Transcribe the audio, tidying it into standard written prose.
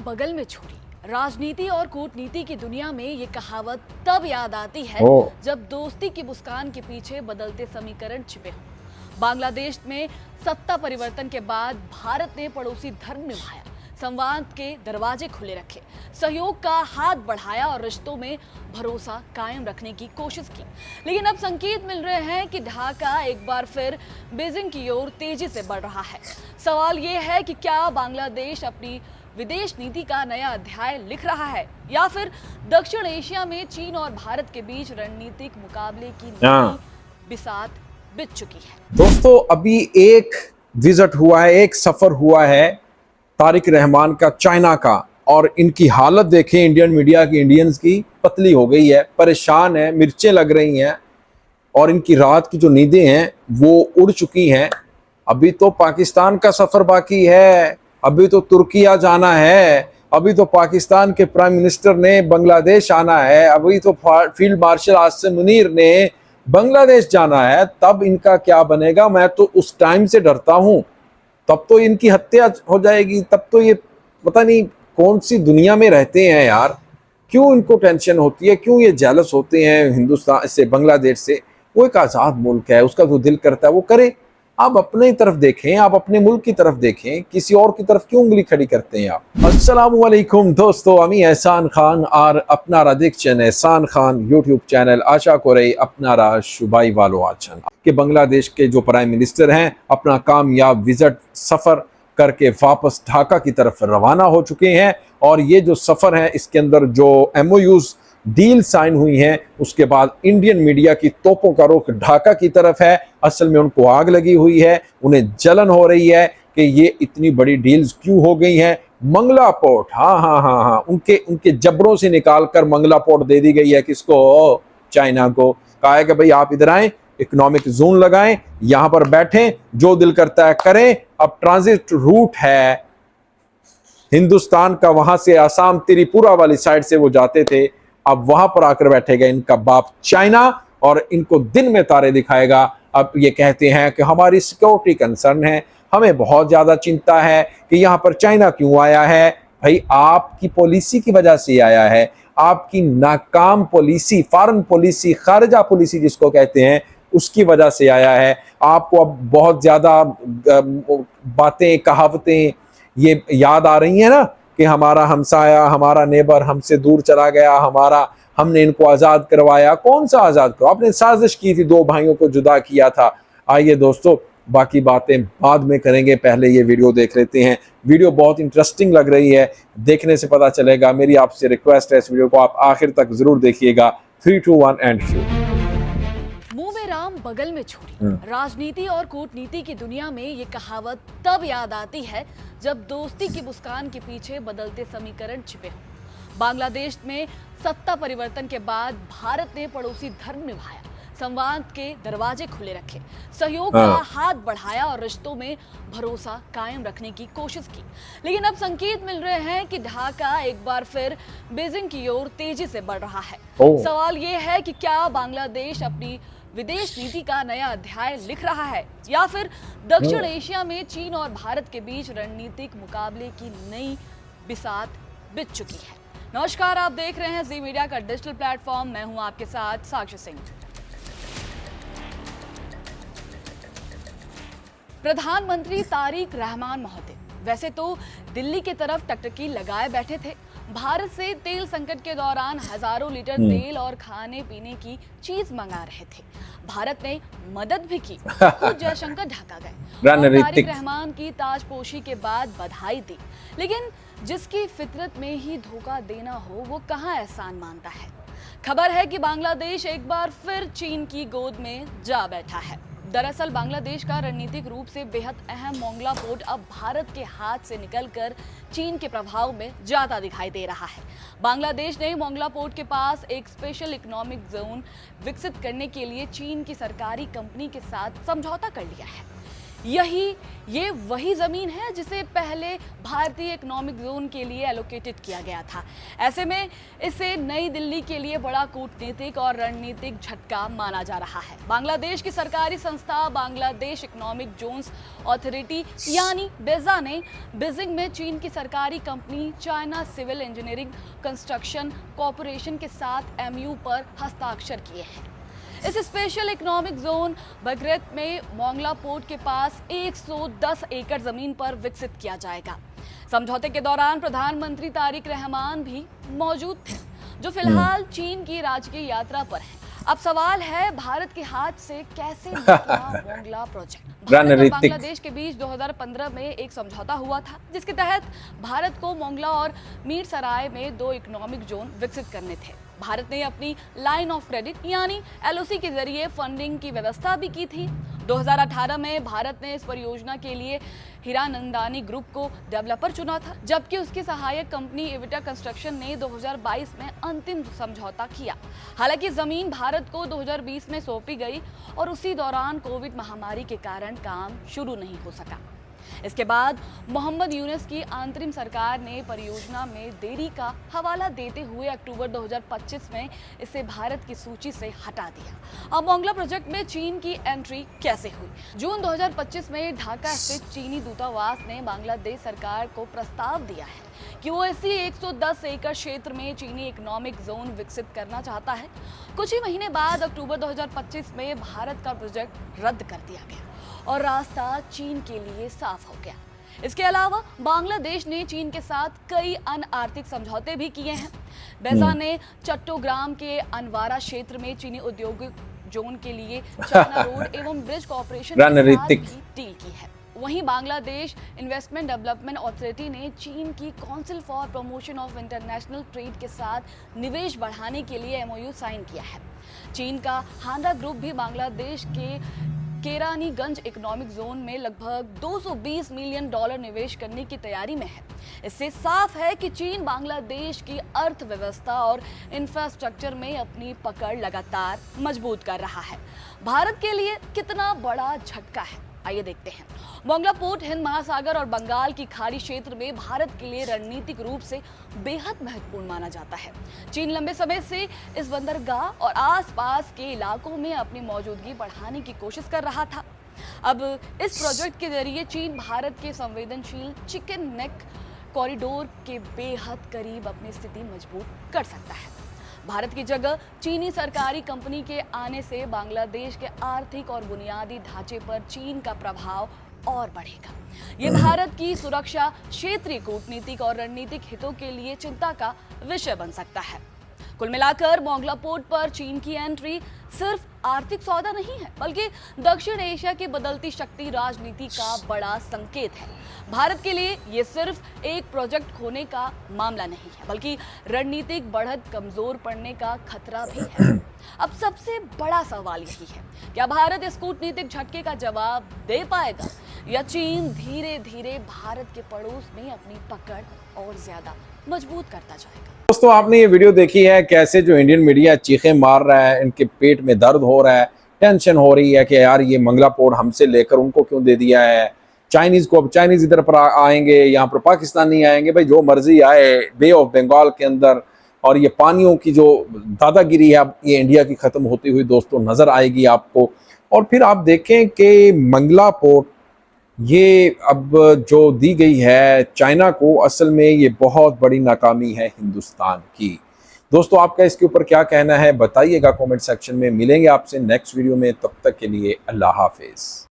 बगल में छुरी। राजनीति और कूटनीति की दुनिया में ये कहावत तब याद आती है जब दोस्ती की मुस्कान के पीछे बदलते समीकरण छिपे हों। बांग्लादेश में सत्ता परिवर्तन के बाद भारत ने पड़ोसी धर्म निभाया, संवाद के दरवाजे खुले रखे, सहयोग का हाथ बढ़ाया और रिश्तों में भरोसा कायम रखने की कोशिश की। लेकिन अब संकेत मिल रहे हैं कि ढाका एक बार फिर बीजिंग की ओर तेजी से बढ़ रहा है। सवाल ये है कि क्या बांग्लादेश अपनी विदेश नीति का नया अध्याय लिख रहा है या फिर दक्षिण एशिया में चीन और भारत के बीच रणनीतिक मुकाबले की नई बिसात बिछ चुकी है। दोस्तों, अभी एक विजिट हुआ है, एक सफर हुआ है तारिक रहमान का चाइना का, और इनकी हालत देखें इंडियन मीडिया की, इंडियंस की पतली हो गई है, परेशान है, मिर्चें लग रही हैं और इनकी रात की जो नींदें हैं वो उड़ चुकी हैं। अभी तो पाकिस्तान का सफर बाकी है, अभी तो तुर्किया जाना है, अभी तो पाकिस्तान के प्राइम मिनिस्टर ने बांग्लादेश आना है, अभी तो फील्ड मार्शल आसिम मुनीर ने बांग्लादेश जाना है। तब इनका क्या बनेगा, मैं तो उस टाइम से डरता हूं। तब तो इनकी हत्या हो जाएगी, तब तो ये पता नहीं कौन सी दुनिया में रहते हैं यार। क्यों इनको टेंशन होती है, क्यों ये जेलस होते हैं हिंदुस्तान से, बांग्लादेश से। वो एक आज़ाद मुल्क है, उसका जो दिल करता है वो करे। आप अपने तरफ देखें, आप अपने मुल्क की तरफ देखें, किसी और की तरफ क्यों उंगली खड़ी करते हैं आप। अस्सलामु अलैकुम दोस्तों, আমি এহসান খান আর আপনারা দেখছেন এহসান খান यूट्यूब चैनल। आशा করে আপনারা সবাই ভালো আছেন। कि बांग्लादेश के जो प्राइम मिनिस्टर हैं अपना कामयाब विजिट सफ़र करके वापस ढाका की तरफ रवाना हो चुके हैं, और ये जो सफ़र है इसके अंदर जो MOUs डील साइन हुई हैं, उसके बाद इंडियन मीडिया की तोपों का रुख ढाका की तरफ है। असल में उनको आग लगी हुई है, उन्हें जलन हो रही है कि ये इतनी बड़ी डील्स क्यों हो गई हैं। मंगला पोर्ट, हाँ, उनके जबरों से निकाल कर मंगला पोर्ट दे दी गई है। किसको? चाइना को। कहा है कि भाई आप इधर आएँ, इकोनॉमिक जोन लगाएं, यहाँ पर बैठें, जो दिल करता है करें। अब ट्रांजिट रूट है हिंदुस्तान का, वहां से आसाम त्रिपुरा वाली साइड से वो जाते थे, अब वहां पर आकर बैठेगा इनका बाप चाइना और इनको दिन में तारे दिखाएगा। अब ये कहते हैं कि हमारी सिक्योरिटी कंसर्न है, हमें बहुत ज्यादा चिंता है कि यहाँ पर चाइना क्यों आया है। भाई आपकी पॉलिसी की वजह से आया है, आपकी नाकाम पॉलिसी, फॉरेन पॉलिसी, खारजा पॉलिसी जिसको कहते हैं, उसकी वजह से आया है। आपको अब बहुत ज्यादा बातें, कहावतें ये याद आ रही हैं ना कि हमारा हमसाया, हमारा नेबर हमसे दूर चला गया, हमने इनको आज़ाद करवाया। कौन सा आज़ाद करो, आपने साजिश की थी, दो भाइयों को जुदा किया था। आइए दोस्तों, बाकी बातें बाद में करेंगे, पहले ये वीडियो देख लेते हैं। वीडियो बहुत इंटरेस्टिंग लग रही है, देखने से पता चलेगा। मेरी आपसे रिक्वेस्ट है, इस वीडियो को आप आखिर तक जरूर देखिएगा। 3, 2, 1 एंड शूट। मुंह में राम बगल में छुरी। राजनीति और कूटनीति की दुनिया में ये कहावत तब याद आती है जब दोस्ती की मुस्कान के पीछे बदलते समीकरण छिपे हों। बांग्लादेश में सत्ता परिवर्तन के बाद भारत ने पड़ोसी धर्म निभाया, संवाद के दरवाजे खुले रखे, सहयोग का हाथ बढ़ाया और रिश्तों में भरोसा कायम रखने की कोशिश की। लेकिन अब संकेत मिल रहे हैं कि ढाका एक बार फिर बीजिंग की ओर तेजी से बढ़ रहा है। सवाल ये है कि क्या बांग्लादेश अपनी विदेश नीति का नया अध्याय लिख रहा है या फिर दक्षिण एशिया में चीन और भारत के बीच रणनीतिक मुकाबले की नई बिसात बिछ चुकी है। नमस्कार, आप देख रहे हैं जी मीडिया का डिजिटल प्लेटफॉर्म। मैं हूं आपके साथ साक्षी सिंह। प्रधानमंत्री तारिक रहमान महोदय वैसे तो दिल्ली की तरफ टकटकी लगाए बैठे थे। भारत से तेल संकट के दौरान हजारों लीटर तेल और खाने पीने की चीज मंगा रहे थे। भारत ने मदद भी की, खुद जयशंकर ढाका गए और तारिक रहमान की ताजपोशी के बाद बधाई दी। लेकिन जिसकी फितरत में ही धोखा देना हो वो कहाँ एहसान मानता है। खबर है कि बांग्लादेश एक बार फिर चीन की गोद में जा बैठा है। दरअसल बांग्लादेश का रणनीतिक रूप से बेहद अहम मोंगला पोर्ट अब भारत के हाथ से निकलकर चीन के प्रभाव में ज्यादा दिखाई दे रहा है। बांग्लादेश ने मोंगला पोर्ट के पास एक स्पेशल इकोनॉमिक जोन विकसित करने के लिए चीन की सरकारी कंपनी के साथ समझौता कर लिया है। ये वही ज़मीन है जिसे पहले भारतीय इकोनॉमिक जोन के लिए एलोकेटेड किया गया था। ऐसे में इसे नई दिल्ली के लिए बड़ा कूटनीतिक और रणनीतिक झटका माना जा रहा है। बांग्लादेश की सरकारी संस्था बांग्लादेश इकोनॉमिक जोन्स अथॉरिटी यानी बेजा ने बीजिंग में चीन की सरकारी company China civil engineering construction corporation के साथ MOU पर हस्ताक्षर किए हैं। इस स्पेशल इकोनॉमिक जोन बगरेत में मोंगला पोर्ट के पास 110 एकड़ जमीन पर विकसित किया जाएगा। समझौते के दौरान प्रधानमंत्री तारिक रहमान भी मौजूद थे, जो फिलहाल चीन की राजकीय यात्रा पर हैं। अब सवाल है भारत के हाथ से कैसे निकला मोंगला प्रोजेक्ट। भारत और बांग्लादेश के बीच 2015 में एक समझौता हुआ था, जिसके तहत भारत को मोंगला और मीरसराय में 2 इकोनॉमिक जोन विकसित करने थे। भारत ने अपनी लाइन ऑफ क्रेडिट यानी LOC के जरिए फंडिंग की व्यवस्था भी की थी। 2018 में भारत ने इस परियोजना के लिए हीरानंदानी ग्रुप को डेवलपर चुना था, जबकि उसकी सहायक कंपनी एविटा कंस्ट्रक्शन ने 2022 में अंतिम समझौता किया। हालांकि जमीन भारत को 2020 में सौंपी गई और उसी दौरान कोविड महामारी के कारण काम शुरू नहीं हो सका। इसके बाद मोहम्मद यूनुस की अंतरिम सरकार ने परियोजना में देरी का हवाला देते हुए अक्टूबर 2025 में इसे भारत की सूची से हटा दिया। अब मोंगला प्रोजेक्ट में चीन की एंट्री कैसे हुई? जून 2025 में ढाका स्थित चीनी दूतावास ने बांग्लादेश सरकार को प्रस्ताव दिया है कि वो इसी 110 एकड़ क्षेत्र में चीनी इकोनॉमिक जोन विकसित करना चाहता है। कुछ ही महीने बाद अक्टूबर 2025 में भारत का प्रोजेक्ट रद्द कर दिया गया और रास्ता चीन के लिए साफ हो गया। इसके अलावा बांग्लादेश ने चीन के साथ कई अन्य आर्थिक समझौते भी किए हैं। बेजा ने चट्टोग्राम के अनवारा क्षेत्र में चीनी औद्योगिक जोन के लिए चाइना रोड एवं ब्रिज कॉर्पोरेशन के साथ भी डील की है। वहीं बांग्लादेश इन्वेस्टमेंट डेवलपमेंट अथॉरिटी ने चीन की council for promotion of international trade के साथ निवेश बढ़ाने के लिए MOU साइन किया है। चीन का हांडा ग्रुप भी बांग्लादेश के केरानीगंज इकोनॉमिक जोन में लगभग $220 मिलियन निवेश करने की तैयारी में है। इससे साफ है कि चीन बांग्लादेश की अर्थव्यवस्था और इंफ्रास्ट्रक्चर में अपनी पकड़ लगातार मजबूत कर रहा है। भारत के लिए कितना बड़ा झटका है, आइए देखते हैं। मोंगला पोर्ट हिंद महासागर और बंगाल की खाड़ी क्षेत्र में भारत के लिए रणनीतिक रूप से बेहद महत्वपूर्ण माना जाता है। चीन लंबे समय से इस बंदरगाह और आसपास के इलाकों में अपनी मौजूदगी बढ़ाने की कोशिश कर रहा था। अब इस प्रोजेक्ट के जरिए चीन भारत के संवेदनशील चिकन नेक कॉरिडोर के बेहद करीब अपनी स्थिति मजबूत कर सकता है। भारत की जगह चीनी सरकारी कंपनी के आने से बांग्लादेश के आर्थिक और बुनियादी ढांचे पर चीन का प्रभाव और बढ़ेगा। ये भारत की सुरक्षा, क्षेत्रीय कूटनीतिक और रणनीतिक हितों के लिए चिंता का विषय बन सकता है। कुल मिलाकर मोंगला पोर्ट पर चीन की एंट्री सिर्फ आर्थिक सौदा नहीं है, बल्कि दक्षिण एशिया की बदलती शक्ति राजनीति का बड़ा संकेत है। भारत के लिए ये सिर्फ एक प्रोजेक्ट खोने का मामला नहीं है, बल्कि रणनीतिक बढ़त कमजोर पड़ने का खतरा भी है। अब सबसे बड़ा सवाल यही है, क्या भारत इस कूटनीतिक झटके का जवाब दे पाएगा या चीन धीरे धीरे भारत के पड़ोस में अपनी पकड़ और ज्यादा मजबूत करता जाएगा? दोस्तों, आपने ये वीडियो देखी है कैसे जो इंडियन मीडिया चीखें मार रहा है, इनके पेट में दर्द हो रहा है, टेंशन हो रही है कि यार ये मंगला पोर्ट हमसे लेकर उनको क्यों दे दिया है, चाइनीज को, अब चाइनीज इधर पर आएंगे, यहाँ पर पाकिस्तानी आएंगे, भाई जो मर्जी आए, बे ऑफ बंगाल के अंदर। और ये पानियों की जो दादागिरी है अब ये इंडिया की खत्म होती हुई दोस्तों नजर आएगी आपको। और फिर आप देखें कि मंगला पोर्ट ये अब जो दी गई है चाइना को, असल में ये बहुत बड़ी नाकामी है हिंदुस्तान की। दोस्तों, आपका इसके ऊपर क्या कहना है बताइएगा कमेंट सेक्शन में। मिलेंगे आपसे नेक्स्ट वीडियो में, तब तक के लिए अल्लाह हाफिज।